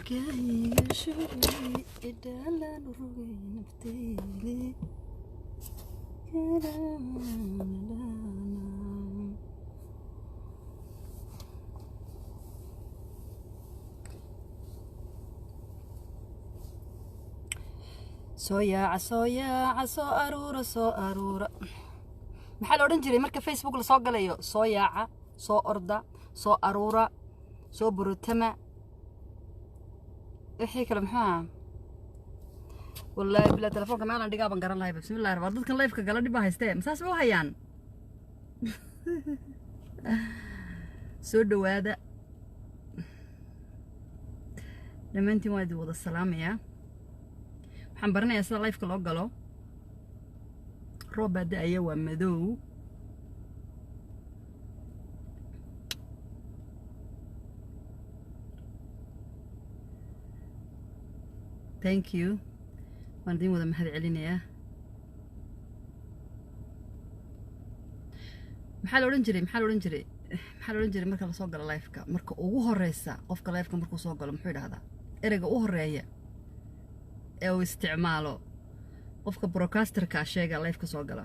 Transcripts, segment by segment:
كاي شوي إدالا نروي نفتيلي soo yaaca soo aruura maxaa la odhan jiray marka Facebook la soo galayo soo yaaca soo orda soo aruura soo burutama wixii kale maxaa wallahi bila telefoonka maalan dhigaa ban garan lahay bismillaah war dadkan live ka gala dhib haystee masaas u hayaan soo dhawaada dhammaantiin waa idin wada salaamayaa waxaan baranayaa sida live ka loo galo roob baa da'aya waa madow thank you waan idin wada mahad celinayaa maxaa la odhan jiray marka la soo galo live-ka marka ugu horeysa qofka live-ka markuu soo galo muxuu idhahdaa ereyga u horeeya ee uu isticmaalo qofka broadcasterka sheega live-ka soo gala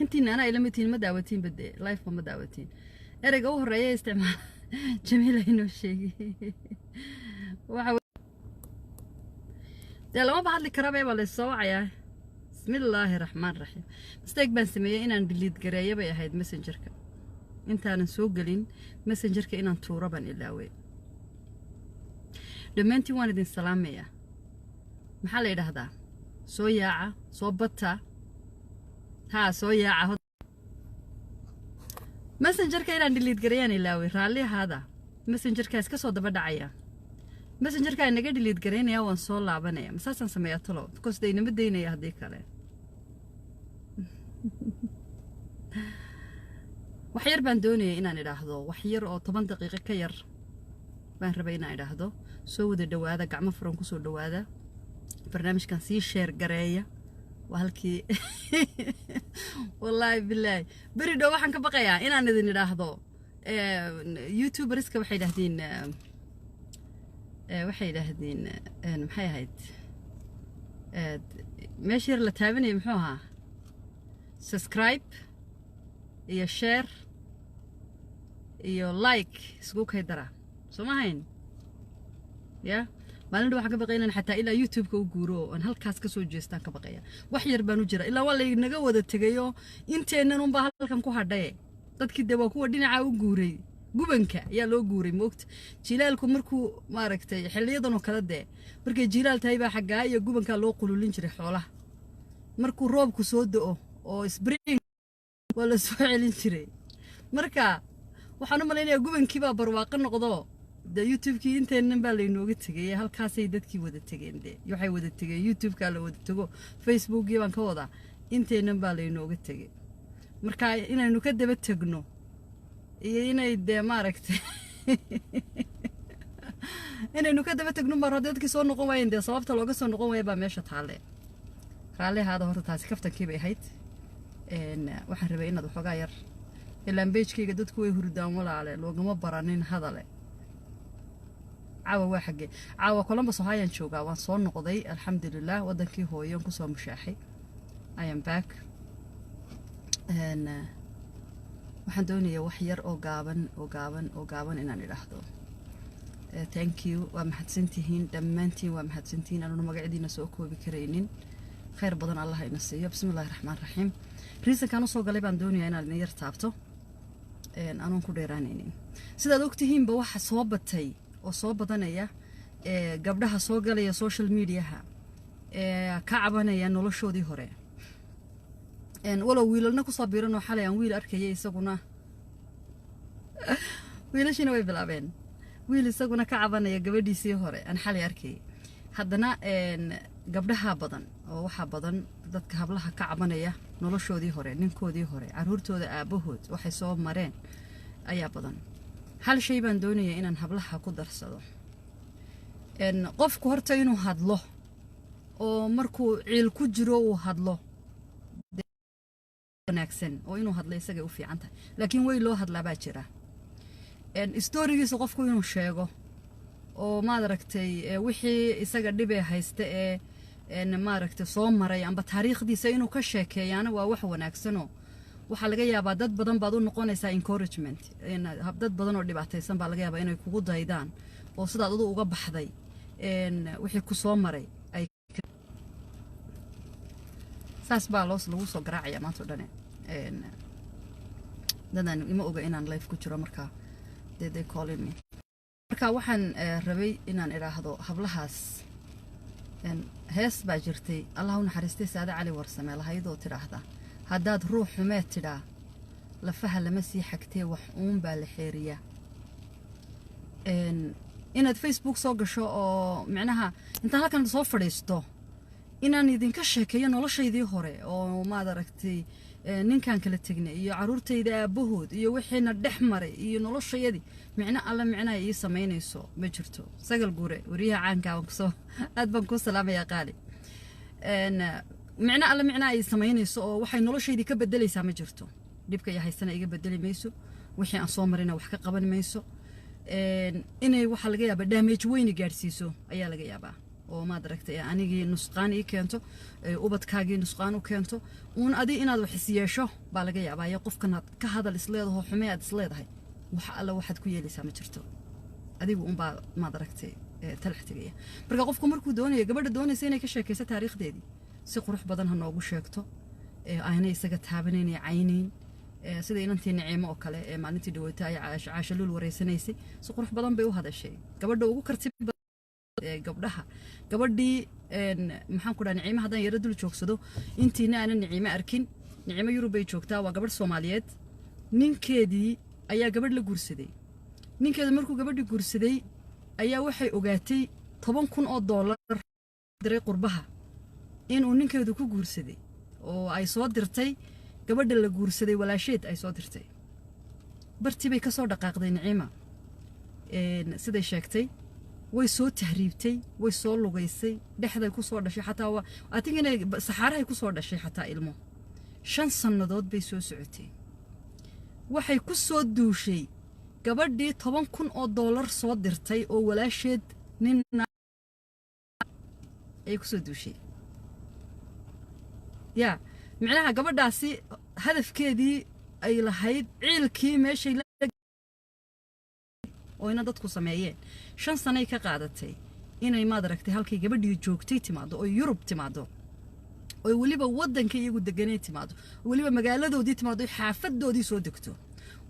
intiina ana ila mitiin ma daawatiin bade live ma daawatiin ereyga u horeeya isticmaal jamiila inoo sheegay waxa dee lama bahadli karaba baa la soo wacayaa bismillaahi raxmaan raxiim mistake baan sameeyay inaan delete gareeyo bay ahayd messengerka intaanan soo gelin messengerka inaan tuuro baan ilaaway dhammaantiin waan idin salaamayaa maxaa la yidhaahdaa soo yaaca soo bata ها سويا عهد مسنجر كاين ديليت غريان لاوي رالي هذا مسنجر كاس كسو دبا دعيا مسنجر كاين نغا ديليت غرينيا وان سو لابانيا مساسان سميا تلو بكوس دينا مدينيا هدي كله waxyar baan doonayay inaan idhaahdo waxyar oo 10 daqiiqo ka yar baan rabay inaan idhaahdo soo wada dhawaada gacmo furan ku soo dhawaada barnaamijkan si share gareeya وهالكي والله بالله بريدو waxaan ka baqayaa inaan idin idhaahdo youtuberska waxay dhahdeen maxay ahayd meeshii la taabanay muxuu ahaa subscribe iyo share iyo like isku kaydara soo ma hayn ya maalin waxaan ka baqaynaa xataa ilaa YouTube-ka u guuro oo halkaas ka soo jeestaan ka baqaya wax yar baan u jira ilaa waa la naga wada tagayo inteenan un baa halkan ku hadhay dadkii de waa kuwa dhinaca u guuray gubanka ayaa loo guuray moogta jilaalku markuu maaragtay xiliyadan oo kala de markay jilaal tahay baa xagaa iyo gubanka loo qululin jiray xoolaha markuu roobku soo da'o oo spring waa la soo celin jiray marka waxaan u maleynayaa gubankii baa barwaaqo noqdo da YouTube-kii inteenan baa la inooga tagay halkaasay dadkii wada tageen de waxay wada tageen YouTube-ka la wada tago Facebook-gii baan ka wada inteenan baa la inooga tagay marka inaynu ka daba tagno iyo inay de maaragtay inaynu ka daba tagno mar dadkii soo noqon waayeen de sababta looga soo noqon waayay baa meesha taale raali hada horta taasi kaftankii bay ahayd waxaan rabay inaad waxoogaa yar ilaan page-kayga dadku way hurdaan walaale loogama baranin hadale caawa waa xagee caawa Columbus hayaan joogaa waan soo noqday alxamdulillah wadankii hooyo ku soo mushaaxay I am back waxaan doonayaa wax yar oo gaaban inaan idhaahdo thank you waa mahadsantihiin dhammaantiin waa mahadsantihiin anuna magacidiina soo koobi karaynin khayr badan Allah ina siiyo bismillaahir rahmaanir rahiim riisankan soo galay baan doonayaa inaan yar taabto aanan ku dheeraanaynin sidaad ogtihiinba waxa soo batay oo soo badanaya gabdhaha soo galaya social media-ha ka cabanaya noloshoodii hore walow wiilalna ku soo biiran oo xalay aan wiil arkayay isaguna wiilashina way bilaabeen wiil isaguna ka cabanaya gabadhiisii hore aan xalay arkay haddana gabdhaha badan oo waxa badan dadka hablaha ka cabanaya noloshoodii hore ninkoodii hore caruurtooda aabahood waxay soo mareen ayaa badan hal shay baan doonayaa inaan hablaha ku darsado qofku horta inuu hadlo oo markuu ciil ku jiro uu hadlo wanaagsan oo inuu hadlo isaga u fiican tahay laakiin way loo hadlaa baa jira storygiisa qofku inuu sheego oo maaragtay wixii isaga dhibay haysta maaragtay soo maray amba taariikhdiisa inuu ka sheekeeyana waa wax wanaagsanoo waxaa laga yaabaa dad badan baad u noqonaysaa encouragement dad badan oo dhibaataysan baa laga yaabaa inay kugu daydaan oo sidaad adu uga baxday wixii ku soo maray ay saas baa lagu soo garaacaya maanta oo dhane dadan ima oga inaan live ku jiro markaa they calling me marka waxaan rabay inaan idhaahdo hablahaas hees baa jirtay allah u naxariistay saade cali warsame lahaydoo tidhaahda haddaad ruux xumeed tidhaa lafaha lama sii xagtee wax uun baa la xeeriyaa inaad facebook soo gasho oo micnaha intaan halkan soo fadhiisto inaan idinka sheekeeyo noloshaydii hore oo maad aragtay ninkan kala tegnay iyo caruurtayda aabahood iyo wixiina dhex maray iyo noloshayadii micno alla micnaha ii samaynayso ma jirto sagal guure wariyaha caanka aan kusoo aad baan ku salaamayaa qaali micno alla micnaha ay samaynayso oo waxay noloshaydii ka bedelaysaa ma jirto dhibka iyo haysana iga bedeli mayso wixii aan soo marina wax ka qaban mayso inay waxa laga yaabaa damage weyn gaarsiiso ayaa laga yaabaa oo maad aragtay anigii nusqaan ii keento ubadkaagii nusqaan u keento uun adi inaad wax is yeesho baa laga yaabaa iyo qofkanaad ka hadal isleedaho xumee aad isleedahay wax alla waxaad ku yeelaysaa ma jirto adigu unbaa maad aragtay talax tegaya marka qofku markuu doonayo gabadha doonaysa inay ka sheekayso taariikhdeedii si qurux badan ha noogu sheegto aanay isaga taabanaynay caynayn sida inantii Naciimo oo kale maalintii dhaweeyta ay caashaluul wareysanaysay si qurux badan bay u hadashay gabadha ugu karti gabdhaha gabadhii maxaan ku dhahay Naciimo hadan yara dul joogsado intiina aan Naciimo arkin Naciimo Yurub bay joogtaa waa gabadh Soomaaliyeed ninkeedii ayaa gabadh la guursaday ninkeeda markuu gabadhii guursaday ayaa waxay ogaatay $10,000 diray qurbaha inuu ninkeedu ku guursaday oo ay soo dirtay gabadha la guursaday walaasheed ay soo dirtay bartii bay ka soo dhaqaaqday Naciimo siday sheegtay way soo tahriibtay way soo lugaysay dhexday ku soo dhashay xataa waa atigina saxaarahay ku soo dhashay xataa ilmo 5 sanadood bay soo socotay waxay ku soo duushay gabadhii $10,000 soo dirtay oo walaasheed nin ay ku soo duushay yaa micnaha gabadhaasi hadafkeedii ay lahayd ciilkii meeshay oo ina dadku sameeyeen 5 sano ka qaadatay inay maad aragtay halkii gabadhii joogtay timaado oo Yurub timaado oo waliba wadanka iyagu deganay timaado waliba magaaladoodii timaado xaafadoodii soo degto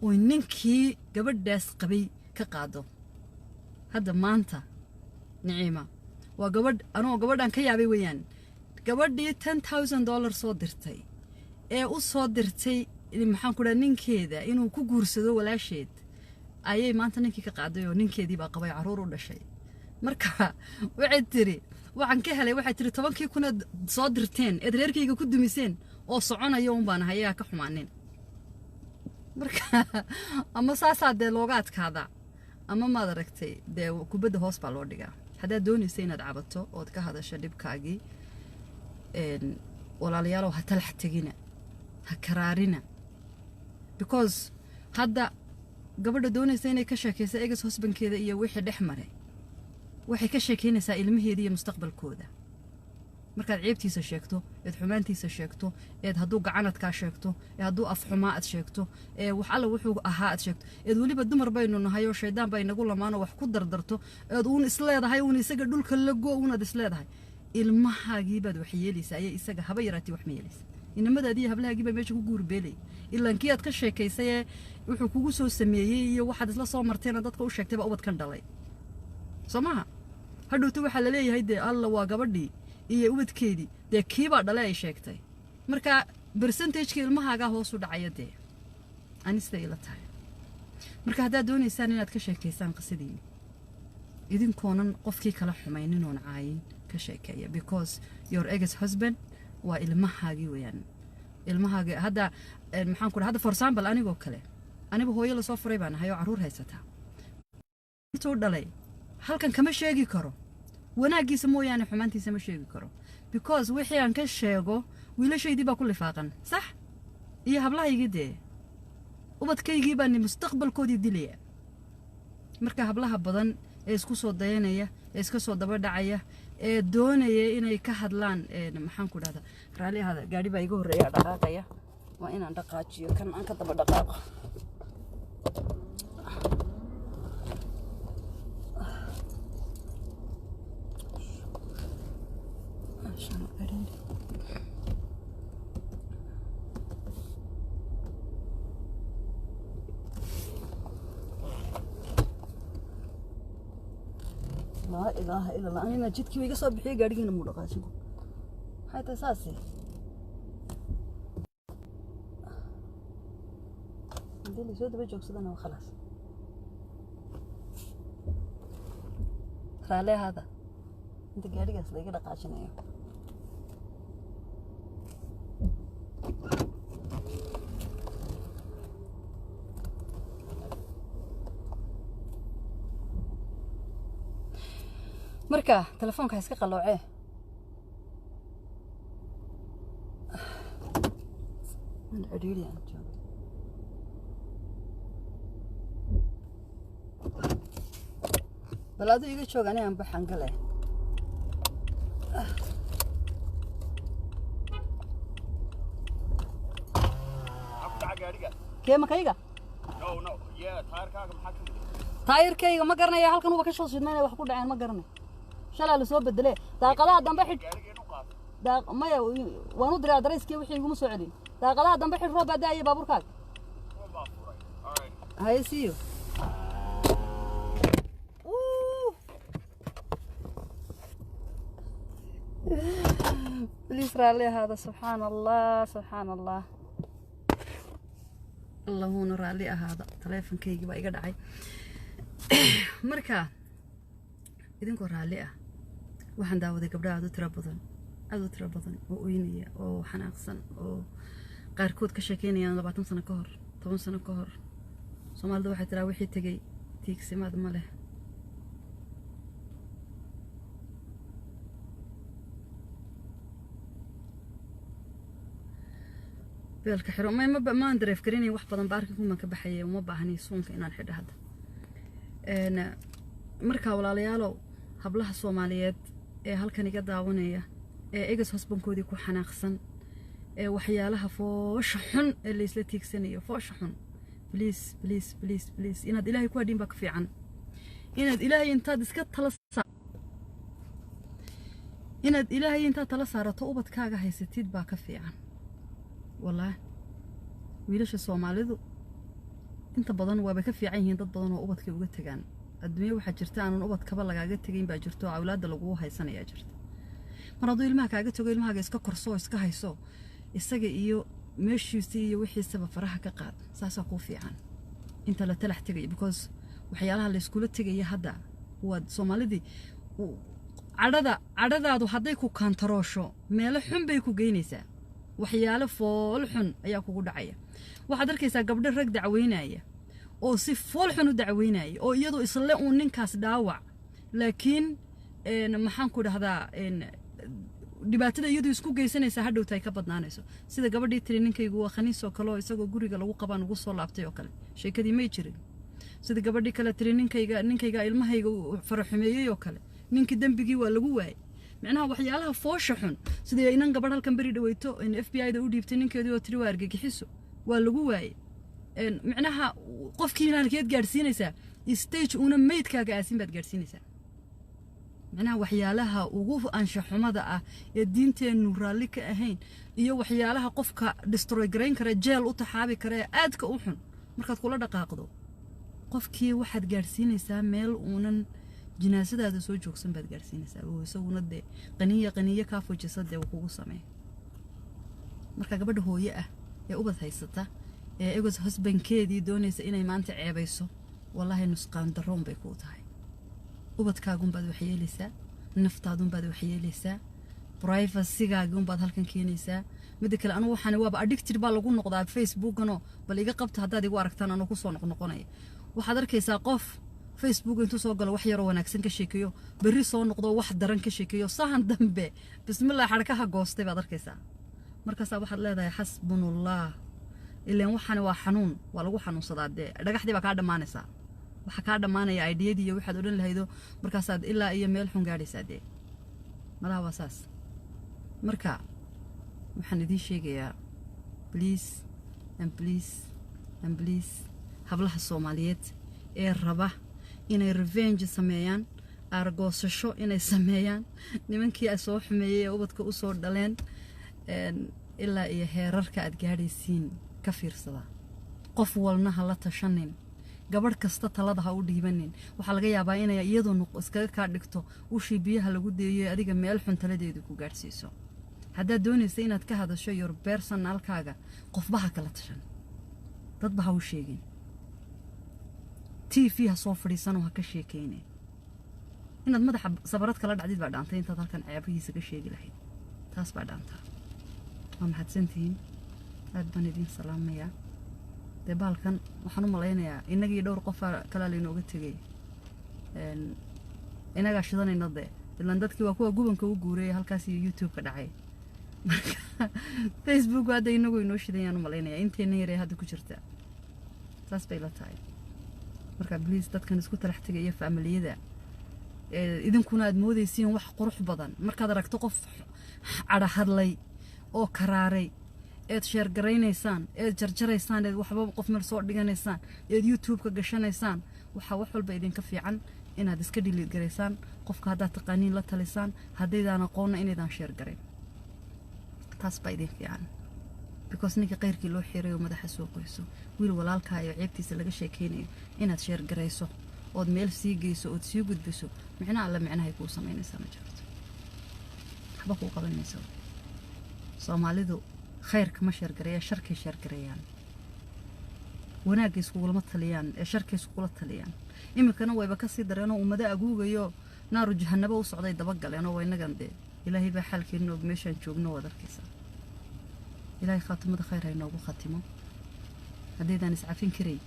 oo ninkii gabadhaas qabay ka qaado hadda maanta Naciimo waa gabadhan ka yaabay weeyaan gabadhii $10,000 soo dirtay u soo dirtay maxaan ku dhahay ninkeeda inuu ku guursado walaasheed ayay maanta ninkii ka qaaday oo ninkeedii baa qabay caruur u dhashay marka waxay tiri waxaan ka helay waxay tiri 10,000 soo dirteen reerkayga ku dumiseen oo soconayo un baan hayaa ka xumaanin marka ama saasaadee looga adkaada ama maad aragtay dee kubadda hoos baa loo dhigaa haddaad doonaysa inaad cabato ood ka hadasho dhibkaagii walaalayaalow ha talax tegina ha karaarina because hadda gabadha doonaysa inay ka sheekayso egas husbankeeda iyo wixii dhex maray waxay ka sheekaynaysaa ilmaheeda iyo mustaqbalkooda markaad ceebtiisa sheegto eed xumaantiisa sheegto eed hadduu gacanadkaa sheegto hadduu af xumaa aad sheegto wax alla wuxuu ahaa aad sheegto eed weliba dumar baynu nahay oo shaydaan baa inagu lamaano wax ku dardarto eed uun isleedahay uun isaga dhulka la go unaad isleedahay ilmahaagii baad wax yeelaysaa ayay isaga haba yaraatay wax ma yeelaysaa inamadaadii hablahaagii baa meesha ku guurbeelay ilaan kii aad ka sheekaysay wuxuu kugu soo sameeyey iyo waxaad isla soo marteena dadka u sheegtay baa ubadkan dhalay soo maha hadhowta waxaa la leeyahay dee alla waa gabadhii iyo ubadkeedii dee kiibaa dhale ay sheegtay marka percentageka ilmahaagaa hoos u dhacaya dee anista ila tahay marka haddaad doonaysaan inaad ka sheekaysaan qisadii idinkoonan qofkii kala xumaynin oon caayin ka sheekeeya because your ex husband waa ilmahaagii weeyaan ilmahaagii hadda maxaan ku dhahay hadda for example anigoo kale anigu hooyo la soo furay baan ahay oo caruur haysataa intuu dhalay halkan kama sheegi karo wanaagiisa mooyaane xumaantiisa ma sheegi karo because wixii aan ka sheego wiilashaydii baa ku lifaaqan sax iyo hablahaygii dee ubadkaygii baan mustaqbalkoodii dilaya marka hablaha badan ee isku soo dayanaya ee iska soo daba dhacaya ee doonaya inay ka hadlaan maxaan ku dhahdaa raali hada gaari baa iga horeeya dhaqaaqaya waa inaan dhaqaajiyo kan aan ka daba dhaqaaqo لا إله إلا الله أنا جيت كي ويقص بحي قاعدين مدقاشكو هاي تساسي عندي سود بجوك صدنا وخلاص خالي هذا أنت قاعد قصدي كده قاشنا يا marka telefoonka iska qalooce aan ciriiri aan joogo balaadu iga joog aniga aan baxan galay kee makayga no yeah taayirkayga ma garanaya halkan uba ka soo sidnaa wax ku dhaceen ma garanay shalay la soo bedelay daaqadaha dambe xid daaq maya waanu diraa dareyskii wixii igu soo celin daaqadaha dambe xid roob baa ay baaburkaaga hay see you please rally هذا سبحان الله اللهم rally هذا telefonkaygi baa iga dhacay marka idinkoo rally ah waxaan daawaday gabdhaha aad u tiro badan oo oynaya oo xanaaqsan oo qaarkood ka sheekeynayaan 20 sano ka hor 10 sano ka hor Soomaalidu waxay tiraa wixii tagay tiigsimaad ma leh beelka xiro ma andreef karinay wax badan baarka kuma ka baxay uma baahnay suunka inaan xidho hadda marka walaalayaalo hablaha Soomaaliyeed ee halkan iga daawanaya ee egas husbandkoodii ku xanaaqsan ee waxyaalaha foosha xun ee la isla tiigsanayo foosha xun please inaad ilaahay ku hadhin baa ka fiican inaad ilaahay intaad tala saarato ubadkaaga haysatid baa ka fiican والله wiilasha Soomaalidu inta badan waa ka fiican yihiin dad badan oo ubadka uga tagaan adduunyo waxa jirta aan ubadkaba lagaaga tagin baa jirto awlaad lagu haysanaya jirta mar hadduu ilmaha kaaga tago ilmaha iska korso iska hayso isaga iyo meeshiisa iyo wixiisaba faraha ka qaad saasa ku fiican inta la talax tagay because waxyaalaha la isku tagay hadda waa Soomaalidii cadadaadu hadday ku kantaroosho meel xun bay ku geynaysaa waxyaalo fool xun ayaa kugu dhacaya waxaad arkaysaa gabdho rag dacweynaya oo si fool xun u dacweynaya oo iyadoo isla uu ninkaas dhaawac laakiin maxaan ku dhahdaa dhibaatada iyadoo isku geysanaysa hadhowtay ka badnaanayso sida gabadhii tiri ninkaygu waa khaniis oo kale oo isagoo guriga lagu qabaan ugu soo laabtay oo kale sheekadii may jirin sida gabadhii kale tiri ninkayga ilmahayga faraxumeeyay oo kale ninkii dambigii waa lagu waayay macnaha waxyaalaha foosha xun sida inan gabadh halkan bari dhaweyto in FBI-da u dhiibtay ninkeedii oo tiri waa argagixiso waa lagu waayay macnaha qofkii halkeed gaarsiinaysa stage una meydkaaga aasin baad gaarsiinaysaa macnaha waxyaalaha ugu anshaxumada ah ee diinteenu raalli ka ahayn iyo waxyaalaha qofka destroy gareyn kara jeel u taxaabi kara aadka u xun markaad kula dhaqaaqdo qofkii waxaad gaarsiinaysaa meel uunan jinaasadaada soo joogsan baad gaarsiinaysaa oo isaguna de qaniya ka fujisada uu kugu sameey marka gabadha hooyo ah ee ubad haysata ee eegos husbandkeedii doonaysa inay maanta ceebayso wallahi nusqaan daroon bay ku tahay ubadkaagun baad wax yeelaysaa naftaadun baad wax yeelaysaa privacy-gaagun baad halkan keenaysaa mid kale anu waxaan waaba addicted baa lagu noqdaa Facebook-ano bal iga qabta haddaad igu aragtaan anu ku soo noqonaya waxaad arkaysaa qof Facebook intuu soo galo wax yar oo wanaagsan ka sheekeeyo berri soo noqdo wax daran ka sheekeeyo sahan dambe bismillah xarkaha goostay baad arkaysaa markaas waxaad leedahay xasbunullah ileen waxana waa xanuun waa lagu xanuunsadaa dhagaxdii baa ka dhamaanaysaa waxa ka dhamaanaya ideyadii iyo waxaad oran lahaydo markaasaad ilaa iyo meel xun gaadhaysaa malaha waa saas marka waxaan idin sheegayaa please and please hablaha Soomaaliyeed ee raba inay revenge sameeyaan argoosasho inay sameeyaan nimankii ay soo xumeeyay ubadka u soo dhaleen ilaa iyo heerarka aad gaadhaysiin ka fiirsada qof walna hala tashanin gabadh kasta talada ha u dhiibanin waxa laga yaabaa inay iyadoo iskaga ka dhigto ushii biyaha lagu deeyay adiga meel xun taladeedu ku gaarsiiso hadda doonaysa inaad ka hadasho your personalkaaga qofbaha kala tashan dadba ha u sheegin TV ha soo fadhiisan oo ha ka sheekeyne inaad madaxa sabarad kala dhacdid baa dhaantay intaad halkan ceebihiisa ka sheegi lahayd taas baa dhaantaa waa mahadsantihiin aad baan idin salaamayaa balkan waxaan u malaynayaa inagii dhowr qof kala leeynooga tagay inaga shidanayna ilaan dadkii waa kuwa gubanka u guuray halkaas iyo YouTube ka dhacay Facebook hadda inagu inoo shidayaan u malaynayaa inteena yar ee hadda ku jirta taas bay la tahay marka please dadkan isku talax tagay familiyada idinkuna aad moodaysiin wax qurux badan markaad aragto qof cara hadlay oo karaaray eed share gareynaysaan eed jarjaraysaan eed waxba qof meel soo dhiganaysaan eed YouTube ka gashanaysaan waxa wax walba idinka fiican inaad iska delete gareysaan qofka hadda taqaaniin la talisaan hadeedaan aqoonna inaydan share gareyn taas baa idin fiican because ninka qeyrkii loo xiray oo madaxa soo qoyso wiil walaalka iyo ceebtiisa laga sheekeynayo inaad share gareyso ood meel sii geyso ood sii gudbiso micnaha alla micnaha ay ku sameynaysaa ma jirto waxba ku qabanayso Soomaalidu khayrka ma share gareeya sharkay share gareeyaan wanaagga isku kulma taliyaan ee sharkay isku kula taliyaan imikana wayba ka sii dareeno ummada aguugayo naaru jahannaba u socday daba galeen oo waynagan ilaahay baa xalkeena og meeshan joogno wada arkaysa ilaahay khaatimada khayr ay noogu khatimo hadeedaan iscafin karay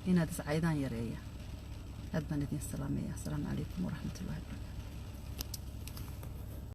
inaad iscaydaan yareeya aad baan idin salaamaya assalaamu calaykum waraxmatullaahi wabarakaatuh